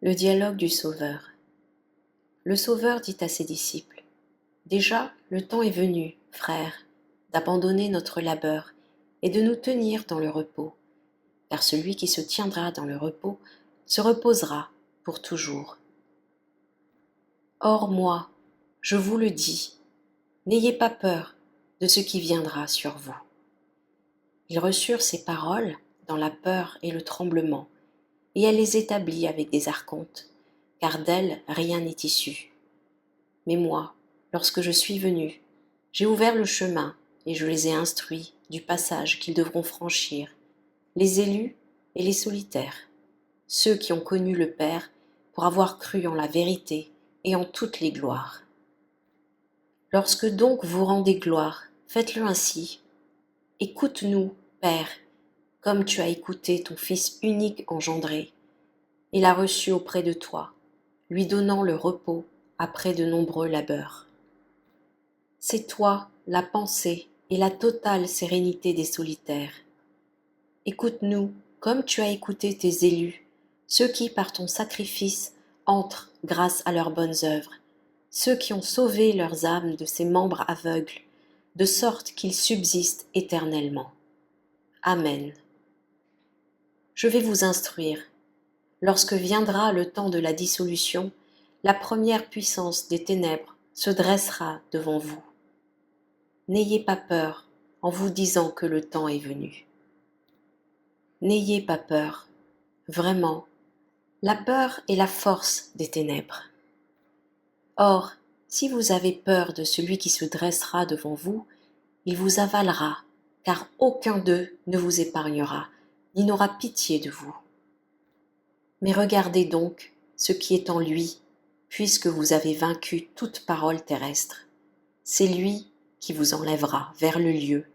Le dialogue du Sauveur. Le Sauveur dit à ses disciples : « Déjà, le temps est venu, frères, d'abandonner notre labeur et de nous tenir dans le repos, car celui qui se tiendra dans le repos se reposera pour toujours. Or moi, je vous le dis, n'ayez pas peur de ce qui viendra sur vous. » Ils reçurent ces paroles dans la peur et le tremblement, et elle les établit avec des archontes, car d'elles rien n'est issu. Mais moi, lorsque je suis venu, j'ai ouvert le chemin et je les ai instruits du passage qu'ils devront franchir, les élus et les solitaires, ceux qui ont connu le Père pour avoir cru en la vérité et en toutes les gloires. Lorsque donc vous rendez gloire, faites-le ainsi. Écoute-nous, Père, comme tu as écouté ton Fils unique engendré, et l'as reçu auprès de toi, lui donnant le repos après de nombreux labeurs. C'est toi la pensée et la totale sérénité des solitaires. Écoute-nous comme tu as écouté tes élus, ceux qui par ton sacrifice entrent grâce à leurs bonnes œuvres, ceux qui ont sauvé leurs âmes de ces membres aveugles, de sorte qu'ils subsistent éternellement. Amen. Je vais vous instruire. Lorsque viendra le temps de la dissolution, la première puissance des ténèbres se dressera devant vous. N'ayez pas peur en vous disant que le temps est venu. N'ayez pas peur. Vraiment, la peur est la force des ténèbres. Or, si vous avez peur de celui qui se dressera devant vous, il vous avalera, car aucun d'eux ne vous épargnera, ni n'aura pitié de vous. Mais regardez donc ce qui est en lui, puisque vous avez vaincu toute parole terrestre. C'est lui qui vous enlèvera vers le lieu,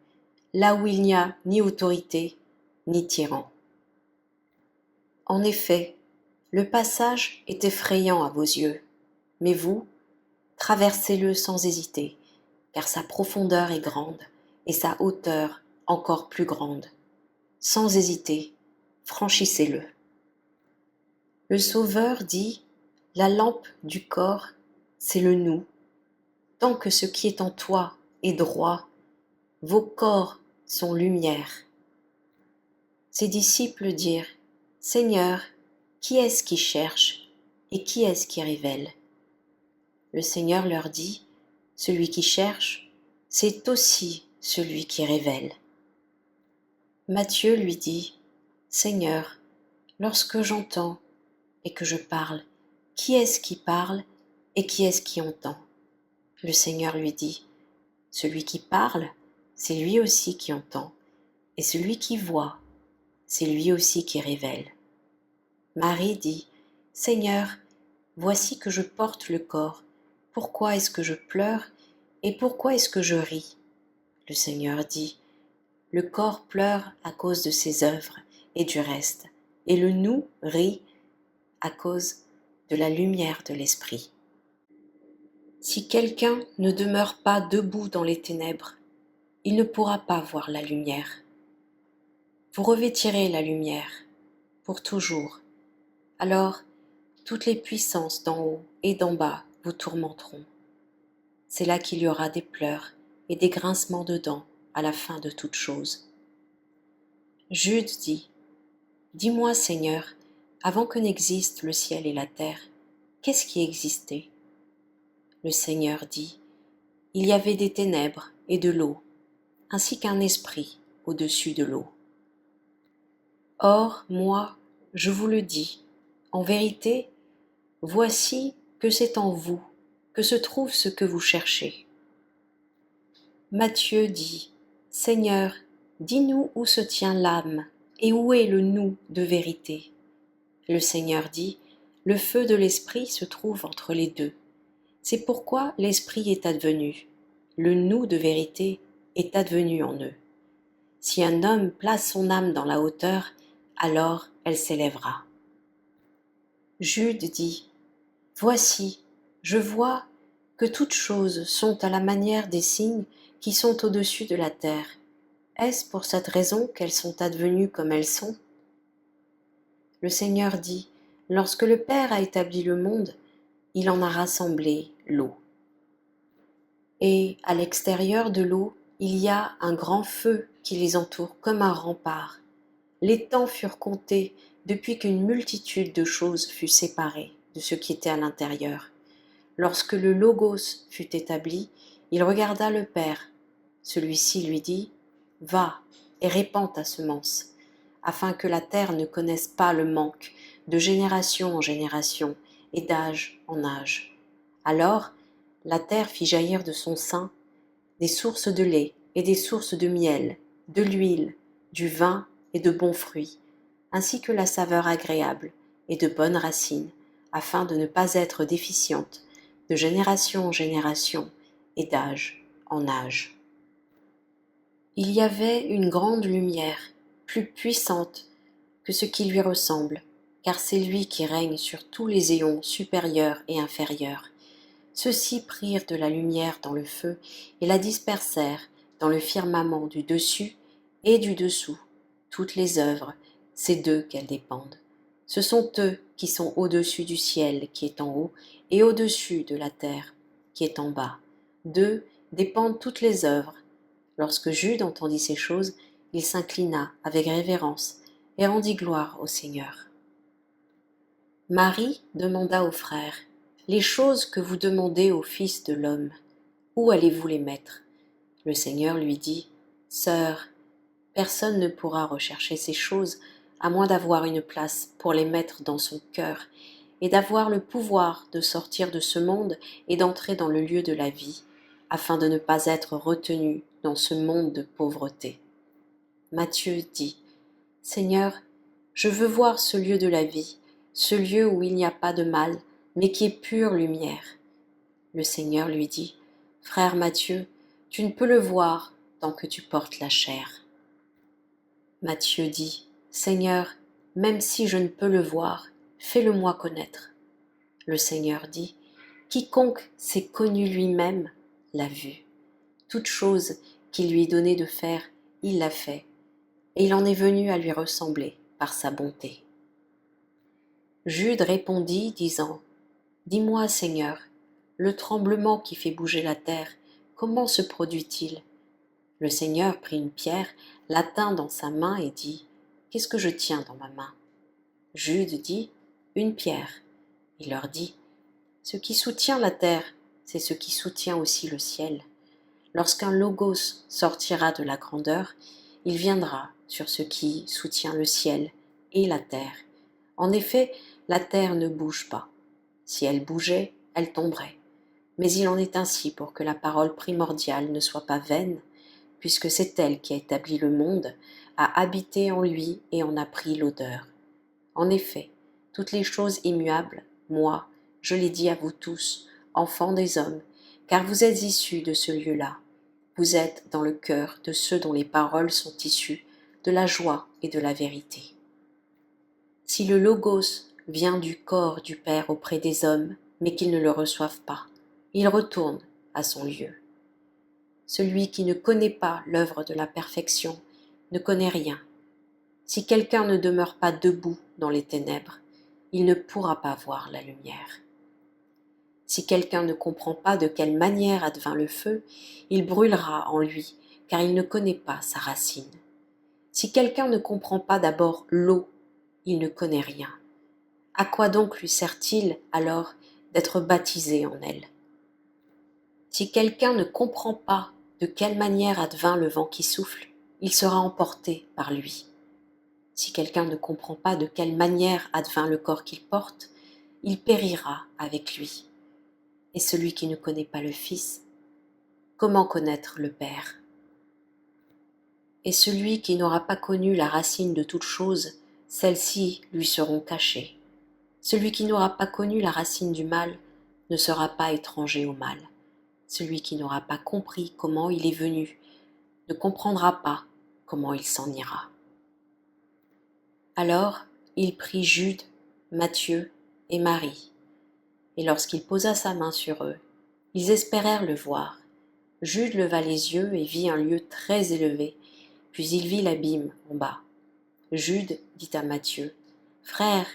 là où il n'y a ni autorité, ni tyran. En effet, le passage est effrayant à vos yeux, mais vous, traversez-le sans hésiter, car sa profondeur est grande et sa hauteur encore plus grande. Sans hésiter, franchissez-le. Le Sauveur dit : « La lampe du corps, c'est le nous. Tant que ce qui est en toi est droit, vos corps sont lumière. » Ses disciples dirent : « Seigneur, qui est-ce qui cherche et qui est-ce qui révèle ?» Le Seigneur leur dit : « Celui qui cherche, c'est aussi celui qui révèle. » Matthieu lui dit : « Seigneur, lorsque j'entends et que je parle, qui est-ce qui parle et qui est-ce qui entend ?» Le Seigneur lui dit : « Celui qui parle, c'est lui aussi qui entend, et celui qui voit, c'est lui aussi qui révèle. » Marie dit : « Seigneur, voici que je porte le corps. Pourquoi est-ce que je pleure et pourquoi est-ce que je ris ?» Le Seigneur dit : « Le corps pleure à cause de ses œuvres et du reste, et le nous rit à cause de la lumière de l'esprit. Si quelqu'un ne demeure pas debout dans les ténèbres, il ne pourra pas voir la lumière. Vous revêtirez la lumière pour toujours. Alors, toutes les puissances d'en haut et d'en bas vous tourmenteront. C'est là qu'il y aura des pleurs et des grincements de dents à la fin de toute chose. » Jude dit : « Dis-moi, Seigneur, avant que n'existent le ciel et la terre, qu'est-ce qui existait ? » Le Seigneur dit : « Il y avait des ténèbres et de l'eau, ainsi qu'un esprit au-dessus de l'eau. Or, moi, je vous le dis, en vérité, voici que c'est en vous que se trouve ce que vous cherchez. » Matthieu dit : « Seigneur, dis-nous où se tient l'âme et où est le nous de vérité. » Le Seigneur dit : « Le feu de l'esprit se trouve entre les deux. C'est pourquoi l'esprit est advenu. Le nous de vérité est advenu en eux. Si un homme place son âme dans la hauteur, alors elle s'élèvera. » Jude dit : « Voici, je vois que toutes choses sont à la manière des signes qui sont au-dessus de la terre. Est-ce pour cette raison qu'elles sont advenues comme elles sont ? » Le Seigneur dit : « Lorsque le Père a établi le monde, il en a rassemblé l'eau. Et à l'extérieur de l'eau, il y a un grand feu qui les entoure comme un rempart. Les temps furent comptés depuis qu'une multitude de choses fut séparée de ce qui était à l'intérieur. Lorsque le Logos fut établi, il regarda le Père. Celui-ci lui dit : « Va et répands ta semence, afin que la terre ne connaisse pas le manque, de génération en génération et d'âge en âge. » Alors la terre fit jaillir de son sein des sources de lait et des sources de miel, de l'huile, du vin et de bons fruits, ainsi que la saveur agréable et de bonnes racines, afin de ne pas être déficiente de génération en génération et d'âge en âge. Il y avait une grande lumière, plus puissante que ce qui lui ressemble, car c'est lui qui règne sur tous les éons supérieurs et inférieurs. Ceux-ci prirent de la lumière dans le feu et la dispersèrent dans le firmament du dessus et du dessous. Toutes les œuvres, c'est d'eux qu'elles dépendent. Ce sont eux qui sont au-dessus du ciel qui est en haut et au-dessus de la terre qui est en bas. D'eux dépendent toutes les œuvres. Lorsque Jude entendit ces choses, il s'inclina avec révérence et rendit gloire au Seigneur. Marie demanda aux frères : « Les choses que vous demandez au Fils de l'homme, où allez-vous les mettre ? » Le Seigneur lui dit : « Sœur, personne ne pourra rechercher ces choses à moins d'avoir une place pour les mettre dans son cœur et d'avoir le pouvoir de sortir de ce monde et d'entrer dans le lieu de la vie, afin de ne pas être retenu dans ce monde de pauvreté. » Matthieu dit : « Seigneur, je veux voir ce lieu de la vie, ce lieu où il n'y a pas de mal, mais qui est pure lumière. » Le Seigneur lui dit : « Frère Matthieu, tu ne peux le voir tant que tu portes la chair. » Matthieu dit : « Seigneur, même si je ne peux le voir, fais-le-moi connaître. » Le Seigneur dit : « Quiconque s'est connu lui-même l'a vu. Toute chose qu'il lui est donné de faire, il l'a fait, et il en est venu à lui ressembler par sa bonté. » Jude répondit, disant : « Dis-moi, Seigneur, le tremblement qui fait bouger la terre, comment se produit-il ? » Le Seigneur prit une pierre, la tint dans sa main et dit : « Qu'est-ce que je tiens dans ma main ? » Jude dit : « Une pierre. » Il leur dit : « Ce qui soutient la terre, c'est ce qui soutient aussi le ciel. Lorsqu'un logos sortira de la grandeur, il viendra sur ce qui soutient le ciel et la terre. En effet, la terre ne bouge pas. Si elle bougeait, elle tomberait. Mais il en est ainsi pour que la parole primordiale ne soit pas vaine, puisque c'est elle qui a établi le monde, a habité en lui et en a pris l'odeur. En effet, toutes les choses immuables, moi, je les dis à vous tous, enfants des hommes, car vous êtes issus de ce lieu-là. Vous êtes dans le cœur de ceux dont les paroles sont issues de la joie et de la vérité. Si le Logos vient du corps du Père auprès des hommes, mais qu'ils ne le reçoivent pas, il retourne à son lieu. Celui qui ne connaît pas l'œuvre de la perfection ne connaît rien. Si quelqu'un ne demeure pas debout dans les ténèbres, il ne pourra pas voir la lumière. Si quelqu'un ne comprend pas de quelle manière advint le feu, il brûlera en lui, car il ne connaît pas sa racine. Si quelqu'un ne comprend pas d'abord l'eau, il ne connaît rien. À quoi donc lui sert-il alors d'être baptisé en elle ? Si quelqu'un ne comprend pas de quelle manière advint le vent qui souffle, il sera emporté par lui. Si quelqu'un ne comprend pas de quelle manière advint le corps qu'il porte, il périra avec lui. Et celui qui ne connaît pas le Fils, comment connaître le Père ? Et celui qui n'aura pas connu la racine de toute chose, celles-ci lui seront cachées. Celui qui n'aura pas connu la racine du mal ne sera pas étranger au mal. Celui qui n'aura pas compris comment il est venu ne comprendra pas comment il s'en ira. Alors il prit Jude, Matthieu et Marie, et lorsqu'il posa sa main sur eux, ils espérèrent le voir. Jude leva les yeux et vit un lieu très élevé, puis il vit l'abîme en bas. Jude dit à Matthieu : « Frère,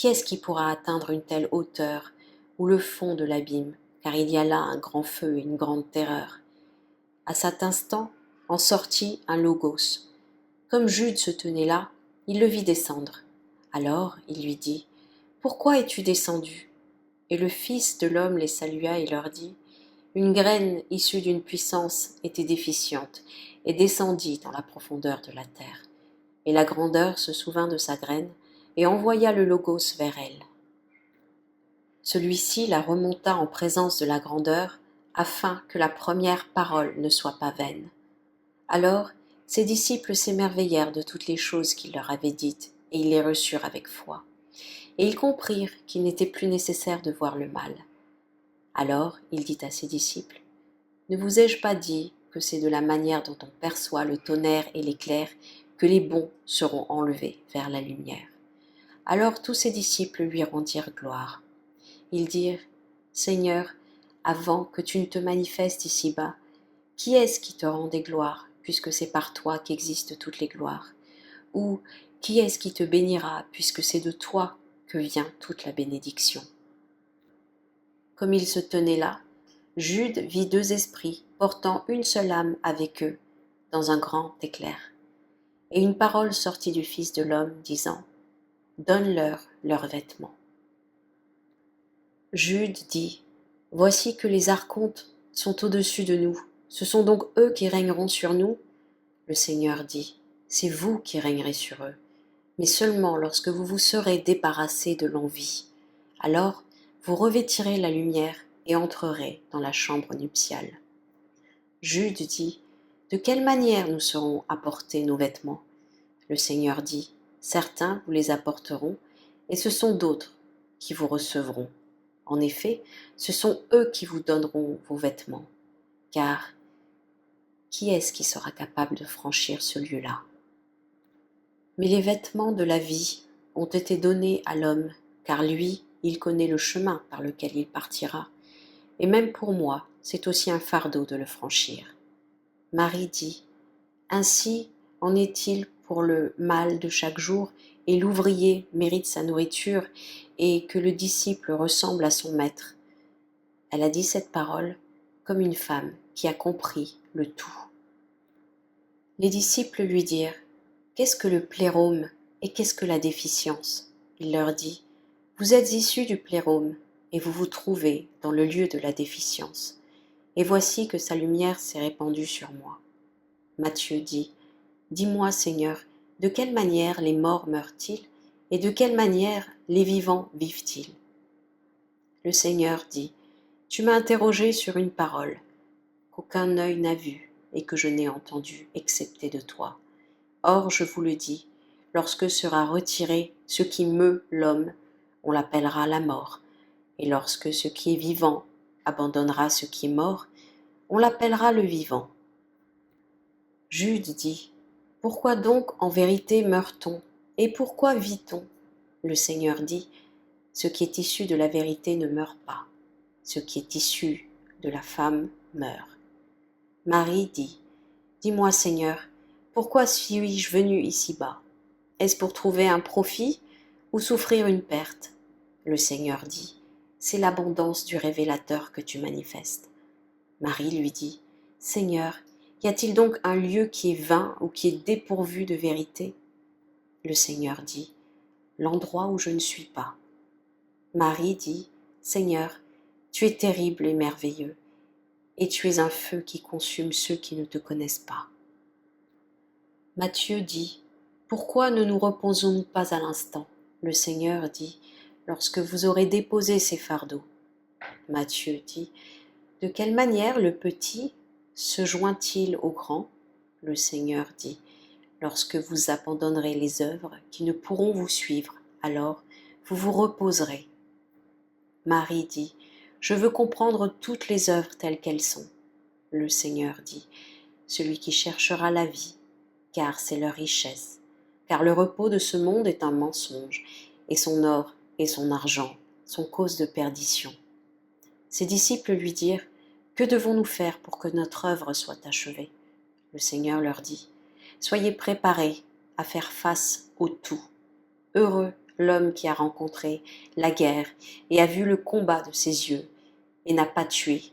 Qui est-ce qui pourra atteindre une telle hauteur ou le fond de l'abîme, car il y a là un grand feu et une grande terreur. À cet instant, en sortit un logos. Comme Jude se tenait là, il le vit descendre. Alors il lui dit, « Pourquoi es-tu descendu ?» Et le Fils de l'homme les salua et leur dit, « Une graine issue d'une puissance était déficiente et descendit dans la profondeur de la terre. Et la grandeur se souvint de sa graine et envoya le logos vers elle. Celui-ci la remonta en présence de la grandeur, afin que la première parole ne soit pas vaine. Alors ses disciples s'émerveillèrent de toutes les choses qu'il leur avait dites, et ils les reçurent avec foi. Et ils comprirent qu'il n'était plus nécessaire de voir le mal. Alors il dit à ses disciples, « Ne vous ai-je pas dit que c'est de la manière dont on perçoit le tonnerre et l'éclair que les bons seront enlevés vers la lumière ?» Alors tous ses disciples lui rendirent gloire. Ils dirent, « Seigneur, avant que tu ne te manifestes ici-bas, qui est-ce qui te rend des gloires, puisque c'est par toi qu'existent toutes les gloires? Ou qui est-ce qui te bénira, puisque c'est de toi que vient toute la bénédiction ?» Comme ils se tenaient là, Jude vit deux esprits portant une seule âme avec eux, dans un grand éclair. Et une parole sortit du Fils de l'homme, disant, « Donne-leur leurs vêtements. » Jude dit, « Voici que les archontes sont au-dessus de nous. Ce sont donc eux qui régneront sur nous ?» Le Seigneur dit, « C'est vous qui régnerez sur eux, mais seulement lorsque vous vous serez débarrassés de l'envie. Alors vous revêtirez la lumière et entrerez dans la chambre nuptiale. » Jude dit, « De quelle manière nous serons apportés nos vêtements ?» Le Seigneur dit, « Certains vous les apporteront, et ce sont d'autres qui vous recevront. En effet, ce sont eux qui vous donneront vos vêtements, car qui est-ce qui sera capable de franchir ce lieu-là? Mais les vêtements de la vie ont été donnés à l'homme, car lui, il connaît le chemin par lequel il partira. Et même pour moi, c'est aussi un fardeau de le franchir. Marie dit, « Ainsi en est-il pour le mal de chaque jour, et l'ouvrier mérite sa nourriture, et que le disciple ressemble à son maître. » Elle a dit cette parole comme une femme qui a compris le tout. Les disciples lui dirent, « Qu'est-ce que le plérôme et qu'est-ce que la déficience ?» Il leur dit, « Vous êtes issus du plérôme, et vous vous trouvez dans le lieu de la déficience. Et voici que sa lumière s'est répandue sur moi. » Matthieu dit, « Dis-moi, Seigneur, de quelle manière les morts meurent-ils, et de quelle manière les vivants vivent-ils ?» Le Seigneur dit, « Tu m'as interrogé sur une parole qu'aucun œil n'a vue et que je n'ai entendue excepté de toi. Or, je vous le dis, lorsque sera retiré ce qui meut l'homme, on l'appellera la mort, et lorsque ce qui est vivant abandonnera ce qui est mort, on l'appellera le vivant. » Jude dit, « Pourquoi donc en vérité meurt-on, et pourquoi vit-on ?» Le Seigneur dit, « Ce qui est issu de la vérité ne meurt pas, ce qui est issu de la femme meurt. » Marie dit, « Dis-moi, Seigneur, pourquoi suis-je venue ici-bas? Est-ce pour trouver un profit ou souffrir une perte ?» Le Seigneur dit, « C'est l'abondance du révélateur que tu manifestes. » Marie lui dit, « Seigneur, y a-t-il donc un lieu qui est vain ou qui est dépourvu de vérité ?» Le Seigneur dit, « L'endroit où je ne suis pas. » Marie dit, « Seigneur, tu es terrible et merveilleux, et tu es un feu qui consume ceux qui ne te connaissent pas. » Matthieu dit, « Pourquoi ne nous reposons-nous pas à l'instant ?» Le Seigneur dit, « Lorsque vous aurez déposé ces fardeaux. » Matthieu dit, « De quelle manière le petit se joint-il au grand ?» Le Seigneur dit, « Lorsque vous abandonnerez les œuvres qui ne pourront vous suivre, alors vous vous reposerez. » Marie dit, « Je veux comprendre toutes les œuvres telles qu'elles sont. » Le Seigneur dit, « Celui qui cherchera la vie, car c'est leur richesse, car le repos de ce monde est un mensonge, et son or et son argent sont cause de perdition. » Ses disciples lui dirent, « Que devons-nous faire pour que notre œuvre soit achevée ?» Le Seigneur leur dit, « Soyez préparés à faire face au tout. Heureux l'homme qui a rencontré la guerre et a vu le combat de ses yeux, et n'a pas tué,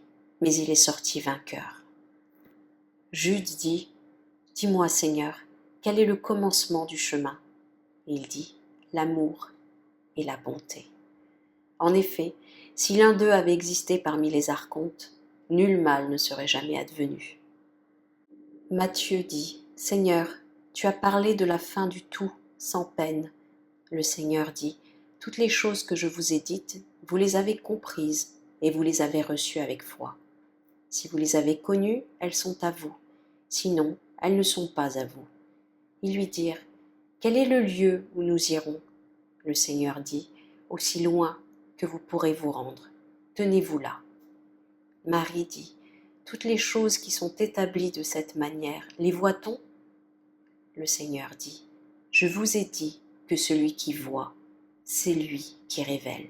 mais il est sorti vainqueur. Jude dit, « Dis-moi, Seigneur, quel est le commencement du chemin ?» Et il dit, « L'amour et la bonté. » En effet, si l'un d'eux avait existé parmi les archontes, nul mal ne serait jamais advenu. Matthieu dit, « Seigneur, tu as parlé de la fin du tout, sans peine. » Le Seigneur dit, « Toutes les choses que je vous ai dites, vous les avez comprises et vous les avez reçues avec foi. Si vous les avez connues, elles sont à vous. Sinon, elles ne sont pas à vous. » Ils lui dirent, « Quel est le lieu où nous irons ?» Le Seigneur dit, « Aussi loin que vous pourrez vous rendre. Tenez-vous là. » Marie dit, « Toutes les choses qui sont établies de cette manière, les voit-on ?» Le Seigneur dit, « Je vous ai dit que celui qui voit, c'est lui qui révèle. »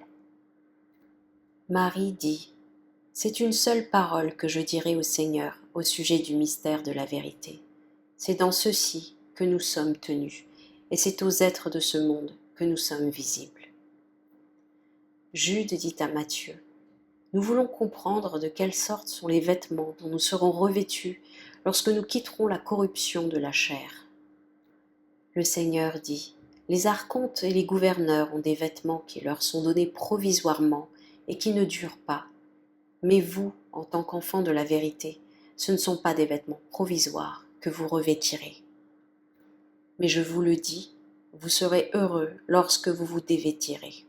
Marie dit, « C'est une seule parole que je dirai au Seigneur au sujet du mystère de la vérité. C'est dans ceci que nous sommes tenus, et c'est aux êtres de ce monde que nous sommes visibles. » Jude dit à Matthieu, « Nous voulons comprendre de quelle sorte sont les vêtements dont nous serons revêtus lorsque nous quitterons la corruption de la chair. » Le Seigneur dit, « Les archontes et les gouverneurs ont des vêtements qui leur sont donnés provisoirement et qui ne durent pas. Mais vous, en tant qu'enfants de la vérité, ce ne sont pas des vêtements provisoires que vous revêtirez. Mais je vous le dis, vous serez heureux lorsque vous vous dévêtirez. »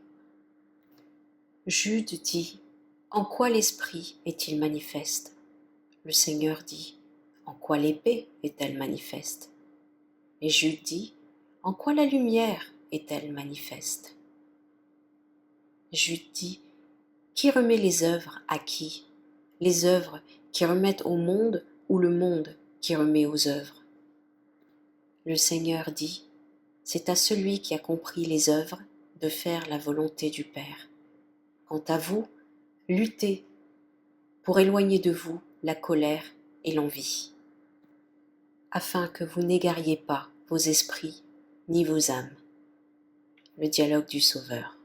Jude dit, « En quoi l'esprit est-il manifeste ?» Le Seigneur dit, « En quoi l'épée est-elle manifeste ?» Et Jude dit, « En quoi la lumière est-elle manifeste ?» Jude dit, « Qui remet les œuvres à qui? Les œuvres qui remettent au monde ou le monde qui remet aux œuvres ?» Le Seigneur dit, « C'est à celui qui a compris les œuvres de faire la volonté du Père. Quant à vous, luttez pour éloigner de vous la colère et l'envie, afin que vous n'égariez pas vos esprits ni vos âmes. » Le dialogue du Sauveur.